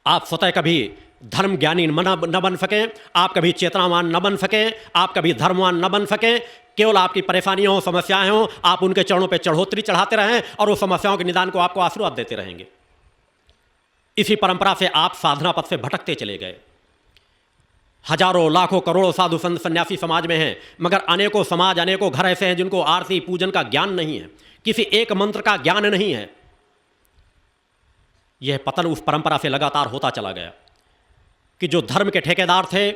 आप स्वतः कभी धर्म ज्ञानी न बन सकें, आप कभी चेतनावान न बन सकें, आप कभी धर्मवान न बन सकें। केवल आपकी परेशानियां हो, समस्याएं हों, आप उनके चरणों पे चढ़ोतरी चढ़ाते रहें और उस समस्याओं के निदान को आपको आशीर्वाद देते रहेंगे। इसी परंपरा से आप साधना पथ से भटकते चले गए। हजारों लाखों करोड़ों साधु संत सन्यासी समाज में हैं, मगर अनेकों समाज, अनेकों घर ऐसे हैं जिनको आरती पूजन का ज्ञान नहीं है, किसी एक मंत्र का ज्ञान नहीं है। यह पतन उस परंपरा से लगातार होता चला गया कि जो धर्म के ठेकेदार थे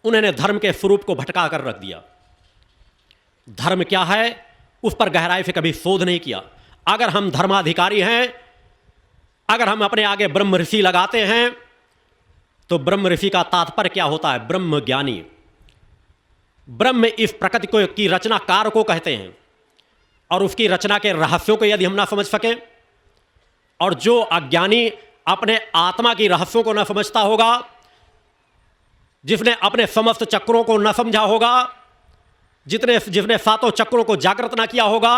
उन्होंने धर्म के स्वरूप को भटका कर रख दिया। धर्म क्या है उस पर गहराई से कभी शोध नहीं किया। अगर हम धर्माधिकारी हैं, अगर हम अपने आगे ब्रह्म ऋषि लगाते हैं, तो ब्रह्म ऋषि का तात्पर्य क्या होता है? ब्रह्म ज्ञानी। ब्रह्म इस प्रकृति को की रचनाकार को कहते हैं, और उसकी रचना के रहस्यों को यदि हम ना समझ सकें, और जो अज्ञानी अपने आत्मा की रहस्यों को न समझता होगा, जिसने अपने समस्त चक्रों को न समझा होगा, जिसने सातों चक्रों को जागृत ना किया होगा,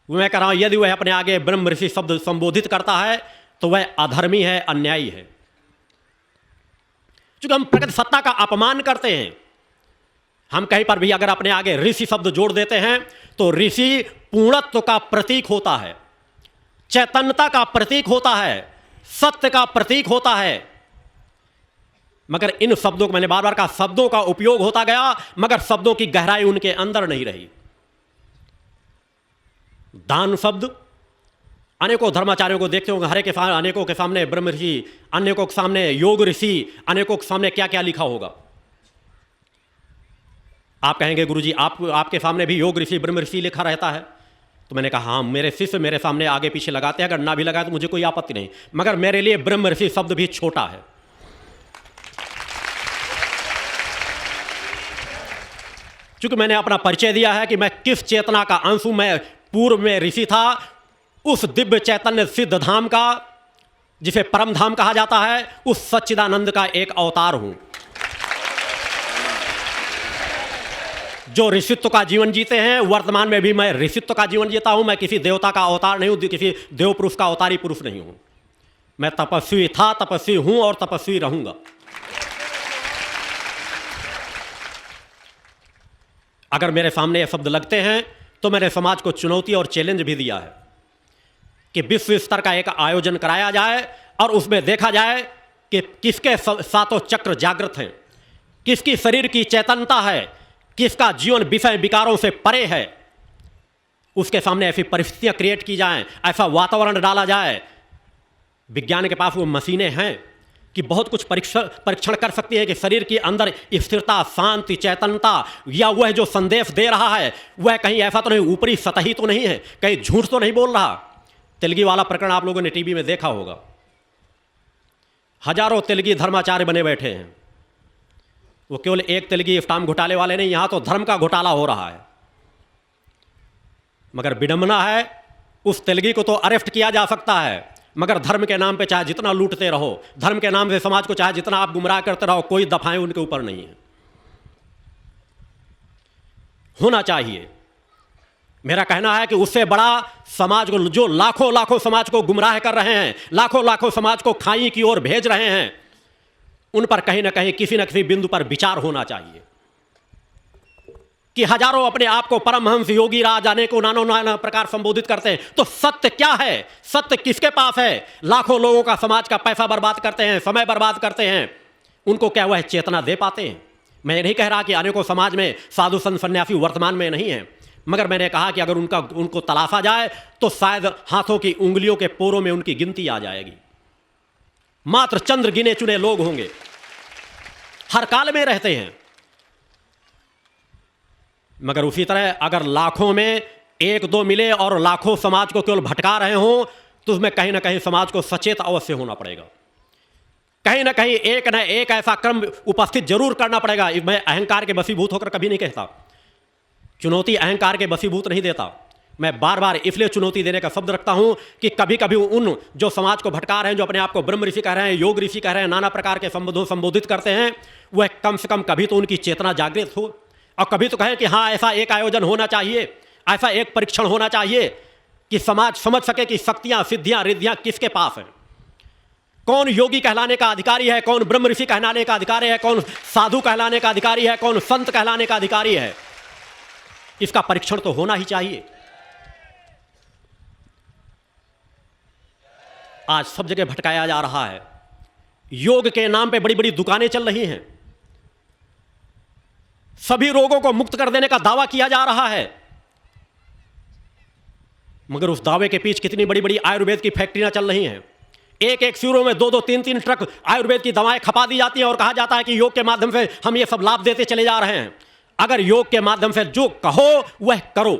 मैं कह रहा हूं यदि वह अपने आगे ब्रह्म ऋषि शब्द संबोधित करता है तो वह अधर्मी है, अन्यायी है। क्योंकि हम प्रकृति सत्ता का अपमान करते हैं। हम कहीं पर भी अगर अपने आगे ऋषि शब्द जोड़ देते हैं तो ऋषि पूर्णत्व का प्रतीक होता है, चैतन्यता का प्रतीक होता है, सत्य का प्रतीक होता है। मगर इन शब्दों को, मैंने बार बार कहा, शब्दों का उपयोग होता गया, मगर शब्दों की गहराई उनके अंदर नहीं रही। दान शब्द, अनेकों धर्माचार्यों को देखते होंगे, अनेकों के सामने ब्रह्म ऋषि, अनेकों के सामने योग ऋषि, अनेकों के सामने क्या क्या लिखा होगा। आप कहेंगे गुरुजी आपके सामने भी योग ऋषि ब्रह्म ऋषि लिखा रहता है। तो मैंने कहा हाँ, मेरे शिष्य मेरे सामने आगे पीछे लगाते हैं, अगर ना भी लगाए तो मुझे कोई आपत्ति नहीं, मगर मेरे लिए ब्रह्म ऋषि शब्द भी छोटा है। क्योंकि मैंने अपना परिचय दिया है कि मैं किस चेतना का अंश हूं। मैं पूर्व में ऋषि था, उस दिव्य चैतन्य सिद्ध धाम का, जिसे परम धाम कहा जाता है, उस सच्चिदानंद का एक अवतार हूं, जो ऋषित्व का जीवन जीते हैं। वर्तमान में भी मैं ऋषित्व का जीवन जीता हूं। मैं किसी देवता का अवतार नहीं हूं, किसी देव पुरुष का अवतारी पुरुष नहीं हूं। मैं तपस्वी था, तपस्वी हूं और तपस्वी रहूंगा। अगर मेरे सामने ये शब्द लगते हैं तो मैंने समाज को चुनौती और चैलेंज भी दिया है कि विश्व स्तर का एक आयोजन कराया जाए और उसमें देखा जाए कि किसके सातों चक्र जागृत हैं, किसकी शरीर की चैतन्यता है, किसका जीवन विषय विकारों से परे है। उसके सामने ऐसी परिस्थितियां क्रिएट की जाएं, ऐसा वातावरण डाला जाए। विज्ञान के पास वो मशीनें हैं कि बहुत कुछ परीक्षण कर सकती है कि शरीर के अंदर स्थिरता, शांति, चैतन्यता, या वह जो संदेश दे रहा है वह कहीं ऐसा तो नहीं, ऊपरी सतही तो नहीं है, कहीं झूठ तो नहीं बोल रहा। तेलगी वाला प्रकरण आप लोगों ने टीवी में देखा होगा। हजारों तेलगी धर्माचार्य बने बैठे हैं। वो केवल एक तेलगी स्टाम्प घोटाले वाले नहीं, यहां तो धर्म का घोटाला हो रहा है। मगर विडंबना है, उस तेलगी को तो अरेस्ट किया जा सकता है, मगर धर्म के नाम पे चाहे जितना लूटते रहो, धर्म के नाम से समाज को चाहे जितना आप गुमराह करते रहो, कोई दफाएं उनके ऊपर नहीं है। होना चाहिए। मेरा कहना है कि उससे बड़ा समाज को, जो लाखों लाखों समाज को गुमराह कर रहे हैं, लाखों लाखों समाज को खाई की ओर भेज रहे हैं, उन पर कहीं ना कहीं किसी न किसी बिंदु पर विचार होना चाहिए कि हजारों अपने आप को परमहंस, योगी राज, आने को नाना प्रकार संबोधित करते हैं, तो सत्य क्या है? सत्य किसके पास है? लाखों लोगों का, समाज का पैसा बर्बाद करते हैं, समय बर्बाद करते हैं, उनको क्या वह चेतना दे पाते हैं? मैं ये नहीं कह रहा कि अनेकों समाज में साधु संत सन्यासी वर्तमान में नहीं है, मगर मैंने कहा कि अगर उनको तलाशा जाए तो शायद हाथों की उंगलियों के पोरों में उनकी गिनती आ जाएगी। मात्र चंद्र गिने चुने लोग होंगे, हर काल में रहते हैं। मगर उसी तरह अगर लाखों में एक दो मिले और लाखों समाज को केवल भटका रहे हों, तो उसमें कहीं ना कहीं समाज को सचेत अवश्य होना पड़ेगा। कहीं ना कहीं एक न एक ऐसा क्रम उपस्थित जरूर करना पड़ेगा। मैं अहंकार के वशीभूत होकर कभी नहीं कहता, चुनौती अहंकार के वशीभूत नहीं देता। मैं बार बार इसलिए चुनौती देने का शब्द रखता हूं कि कभी कभी उन जो समाज को भटका रहे हैं, जो अपने आप को ब्रह्म ऋषि कह रहे हैं, योग ऋषि कह रहे हैं, नाना प्रकार के संबोधों संबोधित करते हैं, वह कम से कम कभी तो उनकी चेतना जागृत हो, और कभी तो कहें कि हाँ ऐसा एक आयोजन होना चाहिए, ऐसा एक परीक्षण होना चाहिए कि समाज समझ सके कि शक्तियां, सिद्धियां, रिद्धियां किसके पास हैं। कौन योगी कहलाने का अधिकारी है, कौन ब्रह्म ऋषि कहलाने का अधिकारी है, कौन साधु कहलाने का अधिकारी है, कौन संत कहलाने का अधिकारी है, इसका परीक्षण तो होना ही चाहिए। आज सब जगह भटकाया जा रहा है। योग के नाम पे बड़ी बड़ी दुकानें चल रही हैं, सभी रोगों को मुक्त कर देने का दावा किया जा रहा है, मगर उस दावे के पीछे कितनी बड़ी बड़ी आयुर्वेद की फैक्ट्रियां चल रही हैं। एक एक शिविरों में 2-2, 3-3 ट्रक आयुर्वेद की दवाएं खपा दी जाती हैं और कहा जाता है कि योग के माध्यम से हम ये सब लाभ देते चले जा रहे हैं। अगर योग के माध्यम से जो कहो वह करो,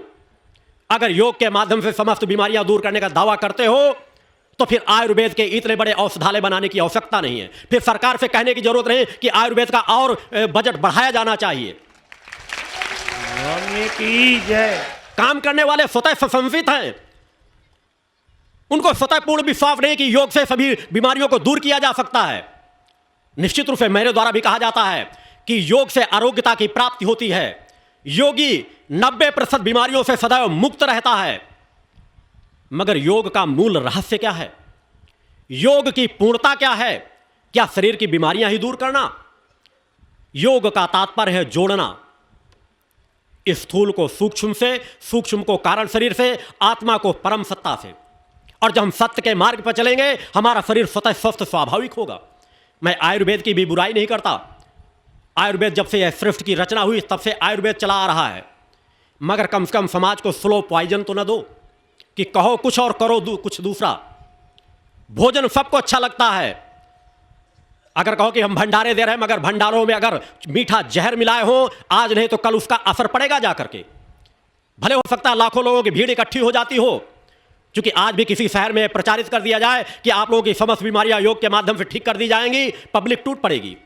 अगर योग के माध्यम से समस्त बीमारियां दूर करने का दावा करते हो तो फिर आयुर्वेद के इतने बड़े औषधालय बनाने की आवश्यकता नहीं है। फिर सरकार से कहने की जरूरत नहीं कि आयुर्वेद का और बजट बढ़ाया जाना चाहिए। काम करने वाले स्वतः सुसंस्कृत हैं, उनको स्वतः पूर्ण विश्वास नहीं कि योग से सभी बीमारियों को दूर किया जा सकता है। निश्चित रूप से मेरे द्वारा भी कहा जाता है कि योग से आरोग्यता की प्राप्ति होती है। योगी 90% बीमारियों से सदैव मुक्त रहता है। मगर योग का मूल रहस्य क्या है? योग की पूर्णता क्या है? क्या शरीर की बीमारियां ही दूर करना? योग का तात्पर्य है जोड़ना, स्थूल को सूक्ष्म से, सूक्ष्म को कारण शरीर से, आत्मा को परम सत्ता से। और जब हम सत्य के मार्ग पर चलेंगे हमारा शरीर स्वतः स्वस्थ स्वाभाविक होगा। मैं आयुर्वेद की भी बुराई नहीं करता। आयुर्वेद जब से यह सृष्टि की रचना हुई तब से आयुर्वेद चला आ रहा है, मगर कम से कम समाज को स्लो पॉइजन तो न दो कि कहो कुछ और करो कुछ दूसरा। भोजन सबको अच्छा लगता है, अगर कहो कि हम भंडारे दे रहे हैं मगर भंडारों में अगर मीठा जहर मिलाए हो आज नहीं तो कल उसका असर पड़ेगा जाकर के। भले हो सकता है लाखों लोगों की भीड़ इकट्ठी हो जाती हो, क्योंकि आज भी किसी शहर में प्रचारित कर दिया जाए कि आप लोगों की समस्त बीमारियां योग के माध्यम से ठीक कर दी जाएंगी, पब्लिक टूट पड़ेगी।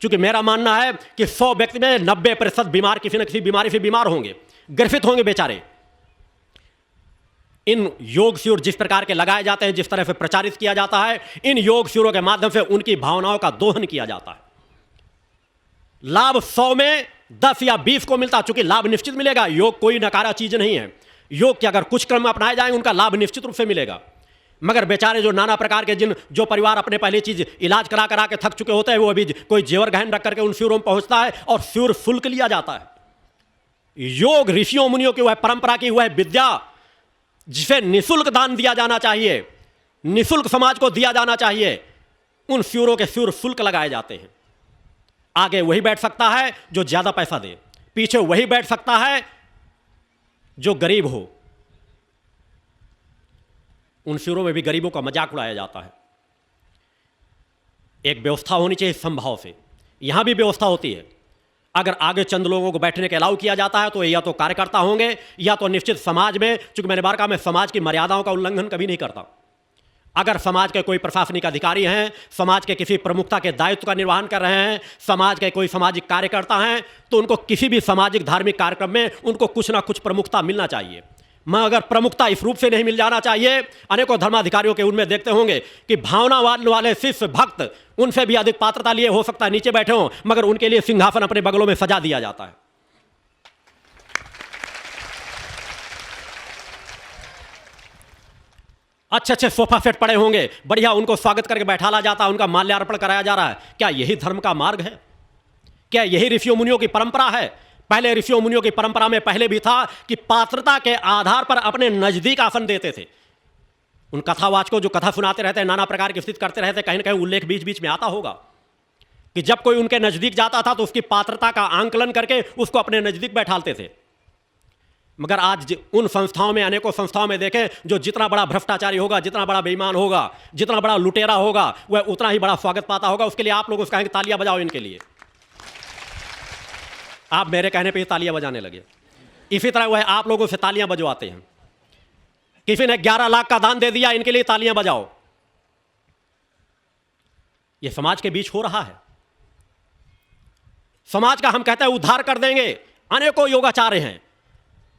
क्योंकि मेरा मानना है कि 100 व्यक्ति में 90% बीमार किसी न किसी बीमारी से बीमार होंगे, ग्रसित होंगे बेचारे। इन योग शिविर जिस प्रकार के लगाए जाते हैं, जिस तरह से प्रचारित किया जाता है, इन योग शिविरों के माध्यम से उनकी भावनाओं का दोहन किया जाता है। लाभ 100 में 10 या 20 को मिलता, चूंकि लाभ निश्चित मिलेगा। योग कोई नकारा चीज नहीं है। योग के अगर कुछ क्रम अपनाए जाएंगे उनका लाभ निश्चित रूप से मिलेगा। मगर बेचारे जो नाना प्रकार के जो परिवार अपने पहले चीज इलाज करा करा के थक चुके होते हैं, वो अभी कोई जेवर गहन रख करके उन शिविरों में पहुंचता है और शिविर शुल्क लिया जाता है। योग ऋषियों मुनियों की वह परंपरा की वह विद्या जिसे निःशुल्क दान दिया जाना चाहिए, निःशुल्क समाज को दिया जाना चाहिए, उन शिविरों के शिविर शुल्क लगाए जाते हैं। आगे वही बैठ सकता है जो ज्यादा पैसा दे, पीछे वही बैठ सकता है जो गरीब हो। उन शिविरों में भी गरीबों का मजाक उड़ाया जाता है। एक व्यवस्था होनी चाहिए संभाव से, यहां भी व्यवस्था होती है। अगर आगे चंद लोगों को बैठने के अलाउ किया जाता है तो या तो कार्यकर्ता होंगे या तो निश्चित समाज में, चूंकि मैंने बार कहा मैं समाज की मर्यादाओं का उल्लंघन कभी नहीं करता। अगर समाज के कोई प्रशासनिक अधिकारी हैं, समाज के किसी प्रमुखता के दायित्व का निर्वहन कर रहे हैं, समाज के कोई सामाजिक कार्यकर्ता हैं, तो उनको किसी भी सामाजिक धार्मिक कार्यक्रम में उनको कुछ ना कुछ प्रमुखता मिलना चाहिए। मगर प्रमुखता इस रूप से नहीं मिल जाना चाहिए। अनेकों धर्माधिकारियों के उनमें देखते होंगे कि भावनावान वाले शिष्य भक्त उनसे भी अधिक पात्रता लिए हो सकता है नीचे बैठे हों, मगर उनके लिए सिंहासन अपने बगलों में सजा दिया जाता है। अच्छे अच्छे सोफा सेट पड़े होंगे, बढ़िया उनको स्वागत करके बैठाला जाता है, उनका माल्यार्पण कराया जा रहा है। क्या यही धर्म का मार्ग है? क्या यही ऋषियों मुनियों की परंपरा है? पहले ऋषियों मुनियों की परंपरा में पहले भी था कि पात्रता के आधार पर अपने नजदीक आसन देते थे। उन कथावाचकों जो कथा सुनाते रहते हैं, नाना प्रकार की स्थिति करते रहते, कहीं ना कहीं उल्लेख बीच बीच में आता होगा कि जब कोई उनके नजदीक जाता था तो उसकी पात्रता का आंकलन करके उसको अपने नजदीक बैठालते थे। मगर आज उन संस्थाओं में, अनेकों संस्थाओं में देखें, जो जितना बड़ा भ्रष्टाचारी होगा, जितना बड़ा बेईमान होगा, जितना बड़ा लुटेरा होगा, वह उतना ही बड़ा स्वागत पाता होगा। उसके लिए आप लोग कहेंगे तालियां बजाओ इनके लिए। आप मेरे कहने पे ही तालियां बजाने लगे। इसी तरह वह आप लोगों से तालियां बजवाते हैं। किसी ने 11 लाख का दान दे दिया, इनके लिए तालियां बजाओ। यह समाज के बीच हो रहा है। समाज का हम कहते हैं उद्धार कर देंगे। अनेकों योगाचार्य हैं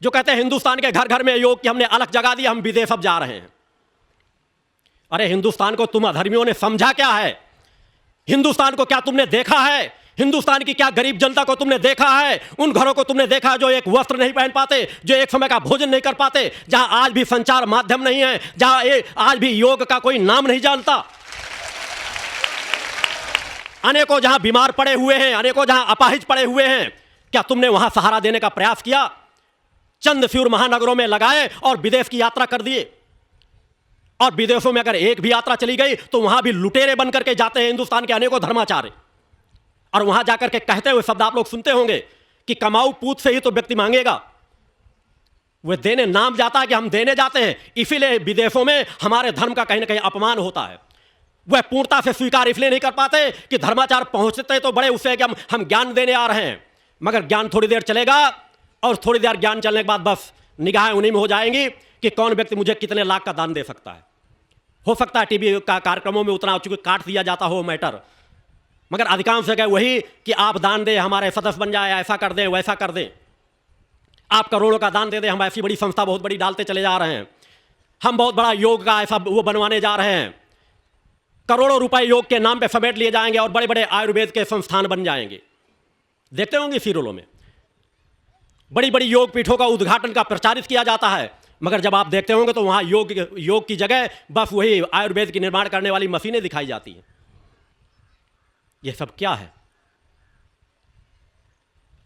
जो कहते हैं हिंदुस्तान के घर घर में योग की हमने अलग जगा दी, हम विदेश अब जा रहे हैं। अरे हिंदुस्तान को तुम अधर्मियों ने समझा क्या है? हिंदुस्तान को क्या तुमने देखा है? हिंदुस्तान की क्या गरीब जनता को तुमने देखा है? उन घरों को तुमने देखा जो एक वस्त्र नहीं पहन पाते, जो एक समय का भोजन नहीं कर पाते, जहां आज भी संचार माध्यम नहीं है, जहां आज भी योग का कोई नाम नहीं जानता। अनेकों जहां बीमार पड़े हुए हैं, अनेकों जहां अपाहिज पड़े हुए हैं, क्या तुमने वहां सहारा देने का प्रयास किया? चंद फ्यूर महानगरों में लगाए और विदेश की यात्रा कर दिए। और विदेशों में अगर एक भी यात्रा चली गई तो वहां भी लुटेरे बन करके जाते हैं हिंदुस्तान के अनेकों धर्माचार्य, और वहां जाकर के कहते हुए शब्द आप लोग सुनते होंगे कि कमाऊ पूत से ही तो व्यक्ति मांगेगा। वह देने नाम जाता है कि हम देने जाते हैं, इसीलिए विदेशों में हमारे धर्म का कहीं ना कहीं अपमान होता है। वह पूर्णता से स्वीकार इसलिए नहीं कर पाते कि धर्माचार पहुंचते तो बड़े उससे कि हम ज्ञान देने आ रहे हैं, मगर ज्ञान थोड़ी देर चलेगा और थोड़ी देर ज्ञान चलने के बाद बस निगाहें उन्हीं में हो जाएंगी कि कौन व्यक्ति मुझे कितने लाख का दान दे सकता है। हो सकता है टीवी का कार्यक्रमों में उतना चूंकि काट दिया जाता हो मैटर, मगर अधिकांश जगह वही कि आप दान दें, हमारे सदस्य बन जाए, ऐसा कर दें, वैसा कर दें, आप करोड़ों का दान दे दें, हम ऐसी बड़ी संस्था बहुत बड़ी डालते चले जा रहे हैं, हम बहुत बड़ा योग का ऐसा वो बनवाने जा रहे हैं, करोड़ों रुपए योग के नाम पे समेट लिए जाएंगे और बड़े बड़े आयुर्वेद के संस्थान बन जाएंगे। देखते होंगे सीरियलों में बड़ी बड़ी योग पीठों का उद्घाटन का प्रचारित किया जाता है, मगर जब आप देखते होंगे तो वहां योग की जगह बस वही आयुर्वेद की निर्माण करने वाली मशीनें दिखाई जाती हैं। यह सब क्या है?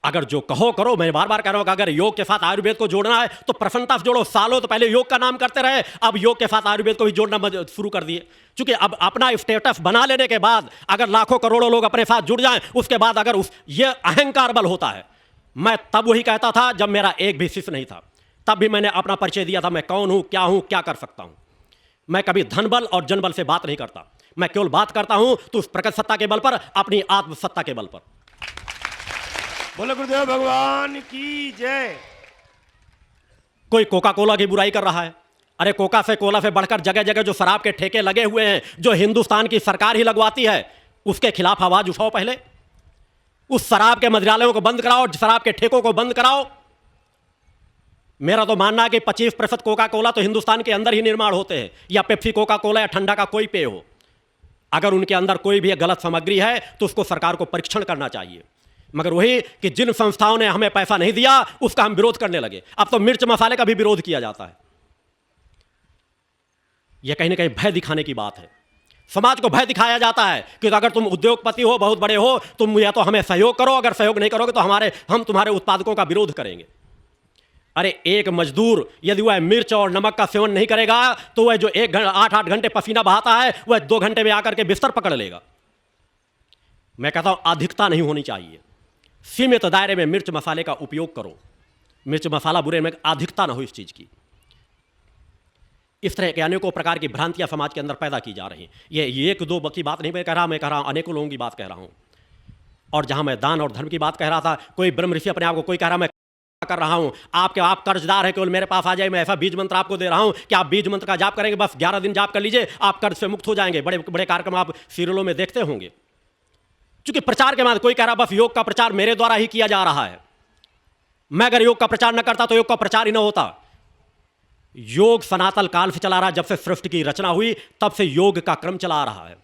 अगर जो कहो करो, मैं बार बार कह रहा हूं कि अगर योग के साथ आयुर्वेद को जोड़ना है तो प्रसन्नता से जोड़ो। सालों तो पहले योग का नाम करते रहे, अब योग के साथ आयुर्वेद को भी जोड़ना शुरू कर दिए, क्योंकि अब अपना स्टेटस बना लेने के बाद अगर लाखों करोड़ों लोग अपने साथ जुड़ जाएं, उसके बाद अगर ये अहंकार बल होता है। मैं तब वही कहता था जब मेरा एक भी शिष्य नहीं था, तब भी मैंने अपना परिचय दिया था, मैं कौन हूं, क्या कर सकता हूं। मैं कभी धन बल और जन बल से बात नहीं करता, मैं केवल बात करता हूं तो उस प्रकट सत्ता के बल पर, अपनी आत्मसत्ता के बल पर। बोले गुरुदेव भगवान की जय। कोई कोका कोला की बुराई कर रहा है, अरे कोका से कोला से बढ़कर जगह जगह जो शराब के ठेके लगे हुए हैं, जो हिंदुस्तान की सरकार ही लगवाती है, उसके खिलाफ आवाज उठाओ। पहले उस शराब के मदिरालयों को बंद कराओ, शराब के ठेकों को बंद कराओ। मेरा तो मानना है कि 25% कोका कोला तो हिंदुस्तान के अंदर ही निर्माण होते हैं, या पेप्सी कोका कोला या ठंडा का कोई पेय हो, अगर उनके अंदर कोई भी गलत सामग्री है तो उसको सरकार को परीक्षण करना चाहिए। मगर वही कि जिन संस्थाओं ने हमें पैसा नहीं दिया उसका हम विरोध करने लगे। अब तो मिर्च मसाले का भी विरोध किया जाता है। यह कहीं ना कहीं भय दिखाने की बात है। समाज को भय दिखाया जाता है कि अगर तुम उद्योगपति हो, बहुत बड़े हो, तुम या तो हमें सहयोग करो, अगर सहयोग नहीं करोगे तो हम तुम्हारे उत्पादकों का विरोध करेंगे। अरे एक मजदूर यदि वह मिर्च और नमक का सेवन नहीं करेगा तो वह जो 8-8 घंटे पसीना बहाता है वह 2 घंटे में आकर के बिस्तर पकड़ लेगा। मैं कहता हूं अधिकता नहीं होनी चाहिए, सीमित दायरे में मिर्च मसाले का उपयोग करो। मिर्च मसाला बुरे में अधिकता ना हो इस चीज की। इस तरह के अनेकों प्रकार की भ्रांतियां समाज के अंदर पैदा की जा रही हैं। ये एक दो की बात नहीं मैं कह रहा हूं अनेकों लोगों की बात कह रहा हूं। और जहां मैं दान और धर्म की बात कह रहा था, कोई ब्रह्म ऋषि अपने आप को कोई कह रहा मैं कर रहा हूं, आप कर्जदार है, केवल मेरे पास आ जाए, मैं ऐसा बीज मंत्र आपको दे रहा हूं कि आप बीज मंत्र का जाप करेंगे, बस 11 दिन जाप कर लीजिए, आप कर्ज से मुक्त हो जाएंगे। बड़े बड़े कार्यक्रम आप सीरियलों में देखते होंगे। क्योंकि प्रचार के बाद कोई कह रहा बस योग का प्रचार मेरे द्वारा ही किया जा रहा है, मैं अगर योग का प्रचार न करता तो योग का प्रचार ही न होता। योग सनातन काल से चला रहा, जब से सृष्टि की रचना हुई तब से योग का क्रम चला आ रहा है।